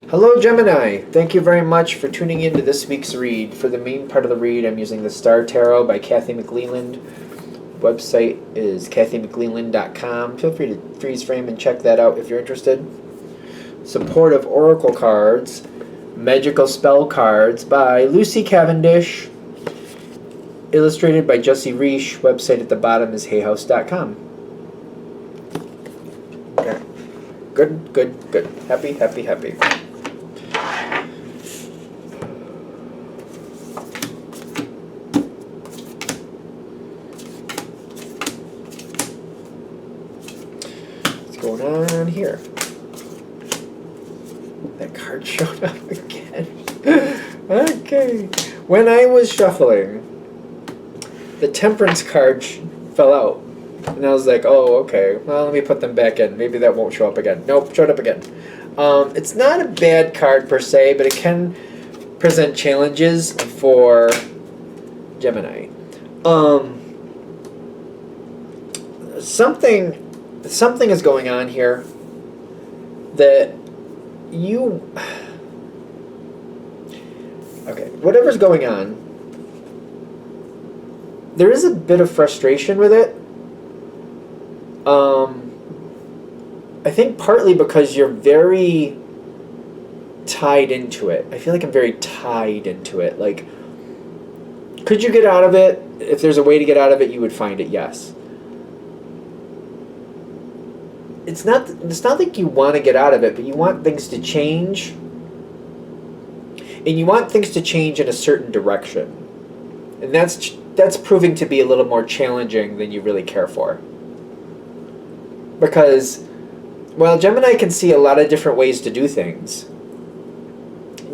Hello, Gemini. Thank you very much for tuning in to this week's read. For the main part of the read, I'm using the Star Tarot by Kathy McLeland. Website is kathymcleland.com. Feel free to freeze frame and check that out if you're interested. Supportive Oracle cards, Magical Spell cards by Lucy Cavendish. Illustrated by Jessie Reish. Website at the bottom is hayhouse.com. Okay. Good, good, good. Happy, happy, happy. What's going on here? That card showed up again. Okay. When I was shuffling, the Temperance card fell out. And I was like, oh, okay. Well, let me put them back in. Maybe that won't show up again. Nope, showed up again. It's not a bad card per se, but it can present challenges for Gemini. Something is going on here that you... Okay, whatever's going on, there is a bit of frustration with it. I think partly because you're very tied into it. I feel like I'm very tied into it. Like, could you get out of it? If there's a way to get out of it, you would find it, yes. It's not like you want to get out of it, but you want things to change. And you want things to change in a certain direction. And that's proving to be a little more challenging than you really care for. Because, well, Gemini can see a lot of different ways to do things.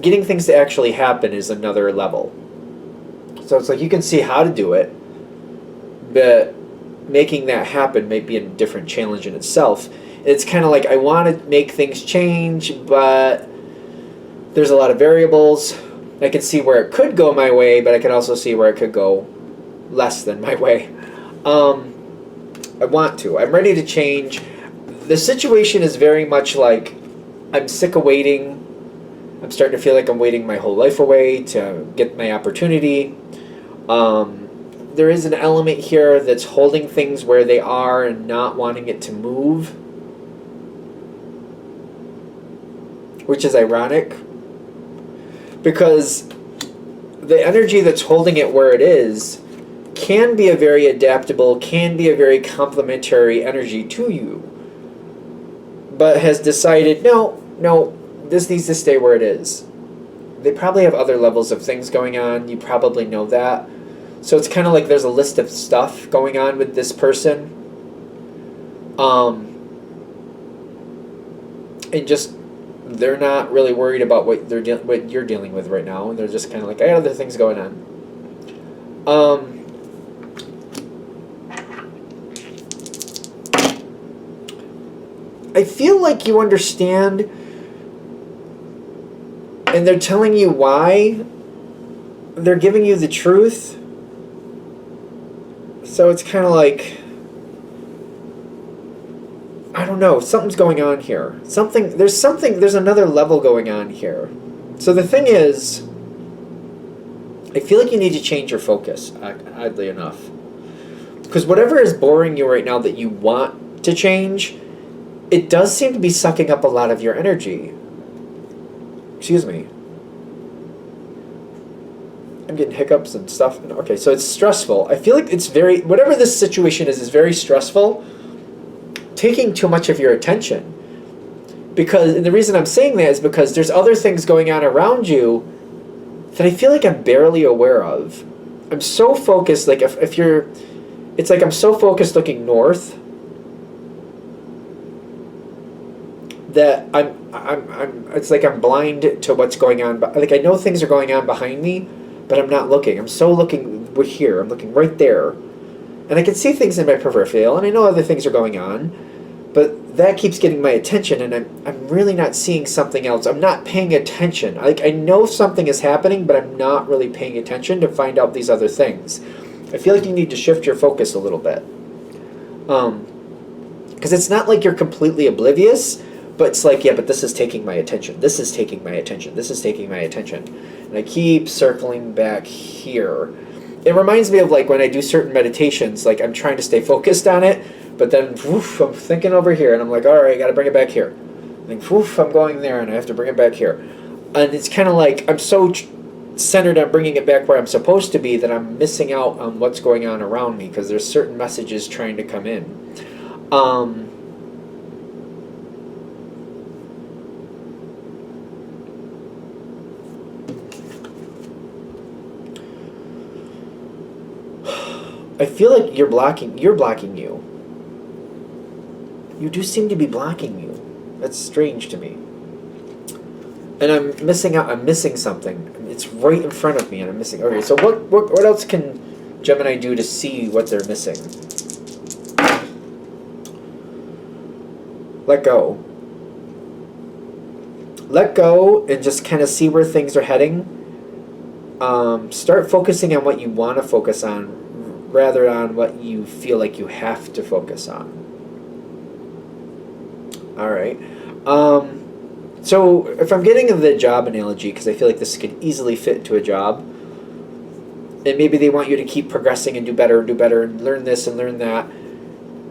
Getting things to actually happen is another level. So it's like you can see how to do it, but making that happen may be a different challenge in itself. It's kind of like I want to make things change, but there's a lot of variables. I can see where it could go my way, but I can also see where it could go less than my way. I want to. I'm ready to change. The situation is very much like I'm sick of waiting. I'm starting to feel like I'm waiting my whole life away to get my opportunity. There is an element here that's holding things where they are and not wanting it to move, which is ironic because the energy that's holding it where it is can be a very adaptable, can be a very complementary energy to you, but has decided, no, this needs to stay where it is. They probably have other levels of things going on. You probably know that. So it's kind of like there's a list of stuff going on with this person. And just, they're not really worried about what what you're dealing with right now. And they're just kind of like, I got other things going on. I feel like you understand, and they're telling you why. They're giving you the truth. So it's kind of like, I don't know, something's going on here. There's another level going on here. So the thing is, I feel like you need to change your focus, oddly enough. Because whatever is boring you right now that you want to change, it does seem to be sucking up a lot of your energy. Excuse me. I'm getting hiccups and stuff. Okay, so it's stressful. I feel like it's whatever this situation is very stressful, taking too much of your attention. And the reason I'm saying that is because there's other things going on around you that I feel like I'm barely aware of. I'm so focused, like it's like I'm so focused looking north that it's like I'm blind to what's going on. Like I know things are going on behind me, but I'm not looking. I'm so looking here. I'm looking right there. And I can see things in my peripheral, and I know other things are going on, but that keeps getting my attention, and I'm really not seeing something else. I'm not paying attention. Like I know something is happening, but I'm not really paying attention to find out these other things. I feel like you need to shift your focus a little bit. Because it's not like you're completely oblivious, But it's like, yeah, but this is taking my attention. This is taking my attention. This is taking my attention. And I keep circling back here. It reminds me of like when I do certain meditations, like I'm trying to stay focused on it, but then woof, I'm thinking over here, and I'm like, all right, I got to bring it back here. And woof, I'm going there, and I have to bring it back here. And it's kind of like I'm so centered on bringing it back where I'm supposed to be that I'm missing out on what's going on around me because there's certain messages trying to come in. I feel like you're blocking you. You do seem to be blocking you. That's strange to me. And I'm missing out. I'm missing something. It's right in front of me, and I'm missing. Okay, so what else can Gemini do to see what they're missing? Let go. Let go and just kind of see where things are heading. Start focusing on what you want to focus on rather on what you feel like you have to focus on. All right. So if I'm getting the job analogy, because I feel like this could easily fit into a job, and maybe they want you to keep progressing and do better, and learn this and learn that,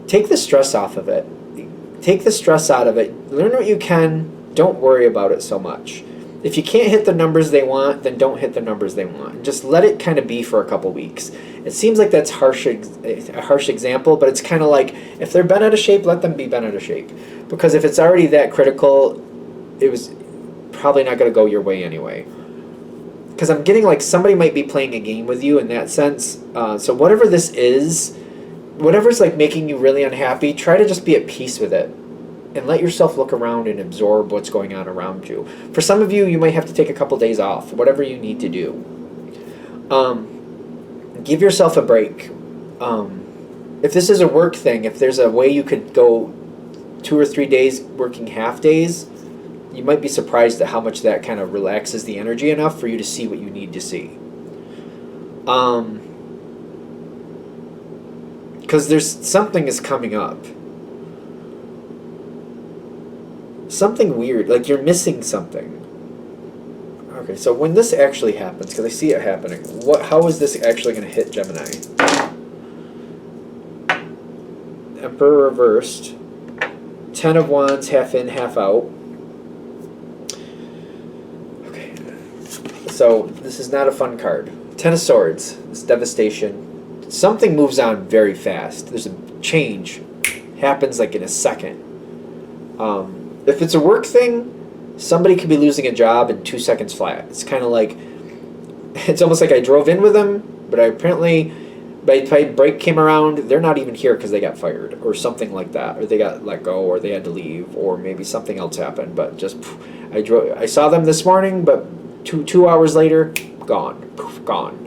take the stress off of it. Take the stress out of it. Learn what you can. Don't worry about it so much. If you can't hit the numbers they want, then don't hit the numbers they want. Just let it kind of be for a couple weeks. It seems like that's a harsh example, but it's kind of like if they're bent out of shape, let them be bent out of shape. Because if it's already that critical, it was probably not going to go your way anyway. Because I'm getting like somebody might be playing a game with you in that sense. So whatever this is, whatever's like making you really unhappy, try to just be at peace with it. And let yourself look around and absorb what's going on around you. For some of you, you might have to take a couple days off, whatever you need to do. Give yourself a break. If this is a work thing, if there's a way you could go 2 or 3 days working half days, you might be surprised at how much that kind of relaxes the energy enough for you to see what you need to see. Because there's something is coming up. Something weird, like you're missing something. Okay, so when this actually happens, because I see it happening, how is this actually going to hit Gemini? Emperor reversed. 10 of Wands, half in, half out. Okay, so this is not a fun card. 10 of Swords, it's devastation. Something moves on very fast. There's a change. Happens like in a second. If it's a work thing, somebody could be losing a job in 2 seconds flat. It's kind of like, it's almost like I drove in with them, but I apparently, by the time break came around, they're not even here because they got fired or something like that, or they got let go, or they had to leave, or maybe something else happened. But just, I saw them this morning, but two hours later, gone, gone.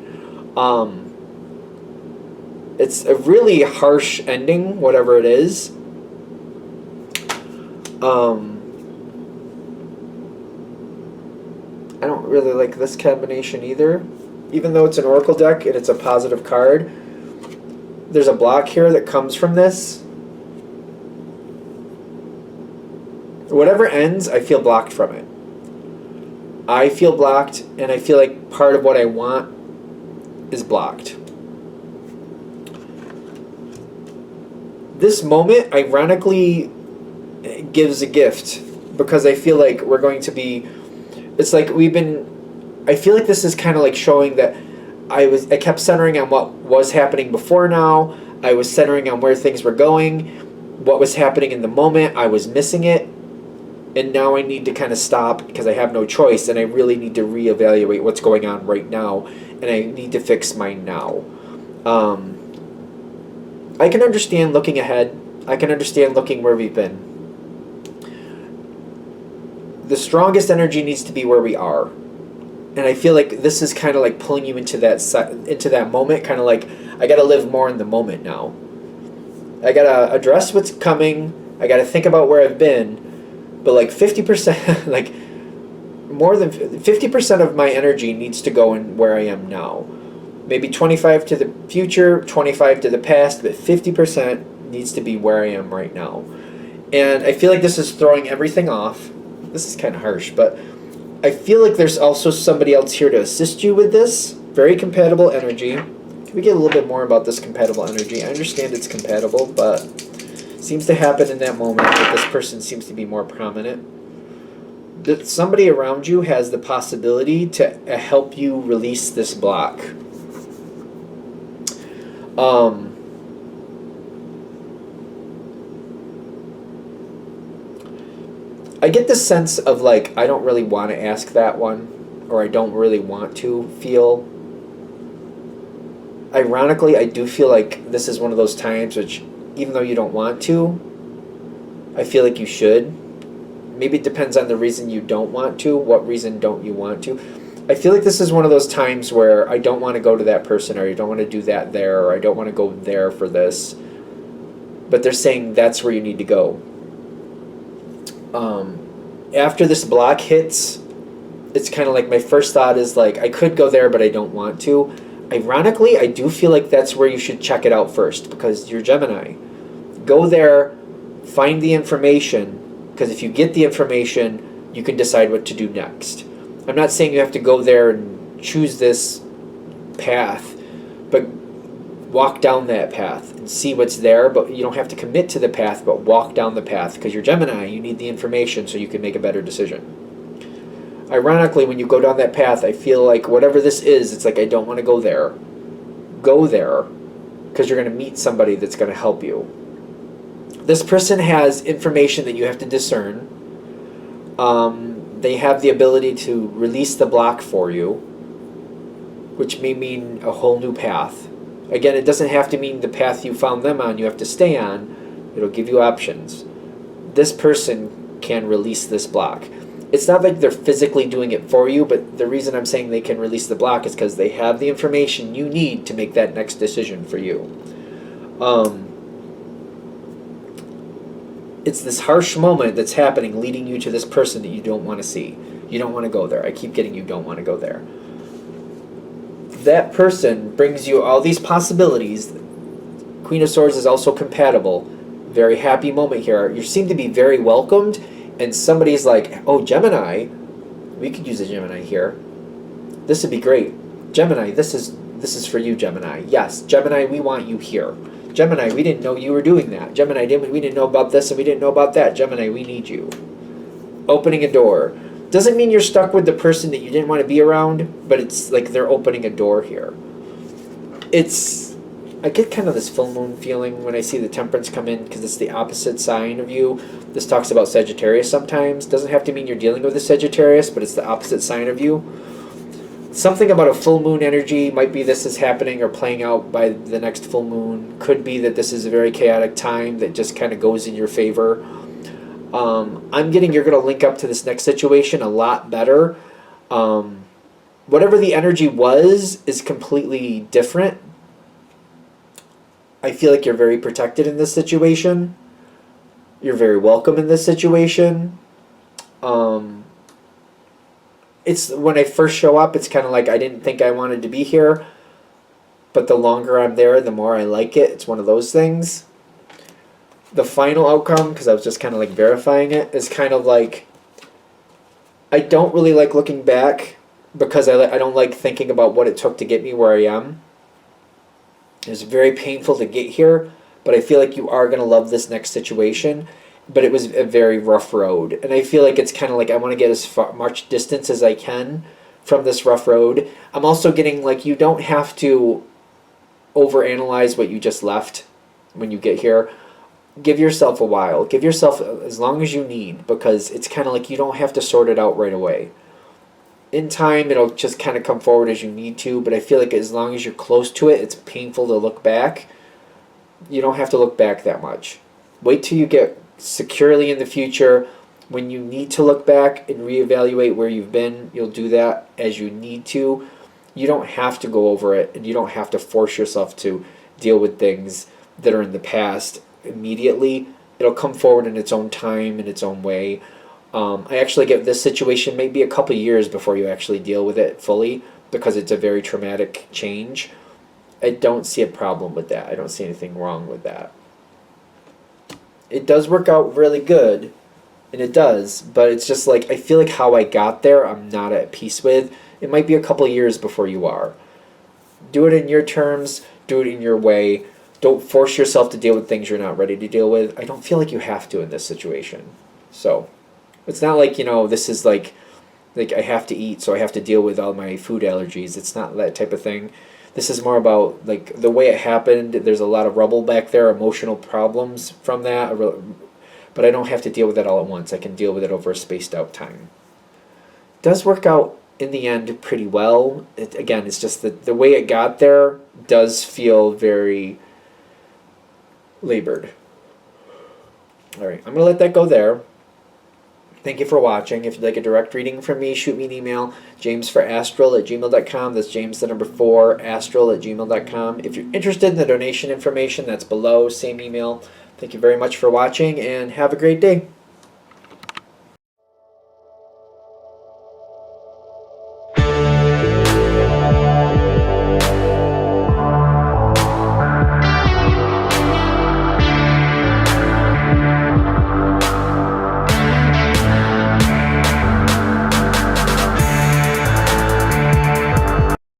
It's a really harsh ending, whatever it is. I don't really like this combination either. Even though it's an Oracle deck and it's a positive card, there's a block here that comes from this. Whatever ends, I feel blocked from it. I feel blocked, and I feel like part of what I want is blocked. This moment, ironically, gives a gift, because I feel like we're going to be, it's like I feel like this is kind of like showing that I kept centering on what was happening before now. I was centering on where things were going, what was happening in the moment. I was missing it, and now I need to kind of stop because I have no choice, and I really need to reevaluate what's going on right now, and I need to fix mine now. I can understand looking ahead. I can understand looking where we've been. The strongest energy needs to be where we are. And I feel like this is kind of like pulling you into that moment, kind of like, I got to live more in the moment now. I got to address what's coming. I got to think about where I've been. But like 50%, like more than 50% of my energy needs to go in where I am now. Maybe 25 to the future, 25 to the past, but 50% needs to be where I am right now. And I feel like this is throwing everything off. This is kind of harsh, but I feel like there's also somebody else here to assist you with this. Very compatible energy. Can we get a little bit more about this compatible energy? I understand it's compatible, but it seems to happen in that moment that this person seems to be more prominent. That somebody around you has the possibility to help you release this block. I get the sense of like, I don't really want to ask that one, or I don't really want to feel. Ironically, I do feel like this is one of those times which, even though you don't want to, I feel like you should. Maybe it depends on the reason you don't want to. What reason don't you want to? I feel like this is one of those times where I don't want to go to that person, or I don't want to do that there, or I don't want to go there for this. But they're saying that's where you need to go. After this block hits, it's kind of like my first thought is like, I could go there, but I don't want to. Ironically, I do feel like that's where you should check it out first, because you're Gemini. Go there, find the information, because if you get the information, you can decide what to do next. I'm not saying you have to go there and choose this path, but walk down that path and see what's there, but you don't have to commit to the path, but walk down the path, because you're Gemini. You need the information so you can make a better decision. Ironically, when you go down that path, I feel like whatever this is, it's like, I don't want to go there. Go there, because you're going to meet somebody that's going to help you. This person has information that you have to discern. They have the ability to release the block for you, which may mean a whole new path. Again, it doesn't have to mean the path you found them on you have to stay on. It'll give you options. This person can release this block. It's not like they're physically doing it for you, but the reason I'm saying they can release the block is because they have the information you need to make that next decision for you. It's this harsh moment that's happening leading you to this person that you don't want to see. You don't want to go there. I keep getting you don't want to go there. That person brings you all these possibilities. Queen of Swords is also compatible. Very happy moment here. You seem to be very welcomed, and somebody's like, oh, Gemini, we could use a Gemini here. This would be great. Gemini, this is for you, Gemini. Yes, Gemini, we want you here. Gemini, we didn't know you were doing that. Gemini, we didn't know about this and we didn't know about that. Gemini, we need you. Opening a door. Doesn't mean you're stuck with the person that you didn't want to be around, but it's like they're opening a door here. I get kind of this full moon feeling when I see the Temperance come in, because it's the opposite sign of you. This talks about Sagittarius sometimes. Doesn't have to mean you're dealing with a Sagittarius, but it's the opposite sign of you. Something about a full moon energy, might be this is happening or playing out by the next full moon. Could be that this is a very chaotic time that just kind of goes in your favor. I'm getting you're going to link up to this next situation a lot better. Whatever the energy was is completely different. I feel like you're very protected in this situation. You're very welcome in this situation. It's when I first show up, it's kind of like I didn't think I wanted to be here, but the longer I'm there, the more I like it. It's one of those things. The final outcome, because I was just kind of like verifying it, is kind of like, I don't really like looking back, because I don't like thinking about what it took to get me where I am. It was very painful to get here, but I feel like you are going to love this next situation. But it was a very rough road. And I feel like it's kind of like I want to get as much distance as I can from this rough road. I'm also getting like you don't have to overanalyze what you just left when you get here. Give yourself a while. Give yourself as long as you need, because it's kind of like you don't have to sort it out right away. In time, it'll just kind of come forward as you need to, but I feel like as long as you're close to it, it's painful to look back. You don't have to look back that much. Wait till you get securely in the future. When you need to look back and reevaluate where you've been, you'll do that as you need to. You don't have to go over it, and you don't have to force yourself to deal with things that are in the past immediately. It'll come forward in its own time, in its own way. I actually get this situation maybe a couple years before you actually deal with it fully, because it's a very traumatic change. I don't see a problem with that. I don't see anything wrong with that. it does work out really good, and it does, but it's just like I feel like how I got there I'm not at peace with. It might be a couple years before you are. Do it in your terms, do it in your way. Don't force yourself to deal with things you're not ready to deal with. I don't feel like you have to in this situation. So it's not like, this is like I have to eat, so I have to deal with all my food allergies. It's not that type of thing. This is more about like the way it happened. There's a lot of rubble back there, emotional problems from that, but I don't have to deal with that all at once. I can deal with it over a spaced out time. It does work out in the end pretty well. Again, it's just that the way it got there does feel very labored. All right, I'm going to let that go there. Thank you for watching. If you'd like a direct reading from me, shoot me an email, jamesforastral@gmail.com. That's James the number 4, astral@gmail.com. If you're interested in the donation information, that's below, same email. Thank you very much for watching, and have a great day.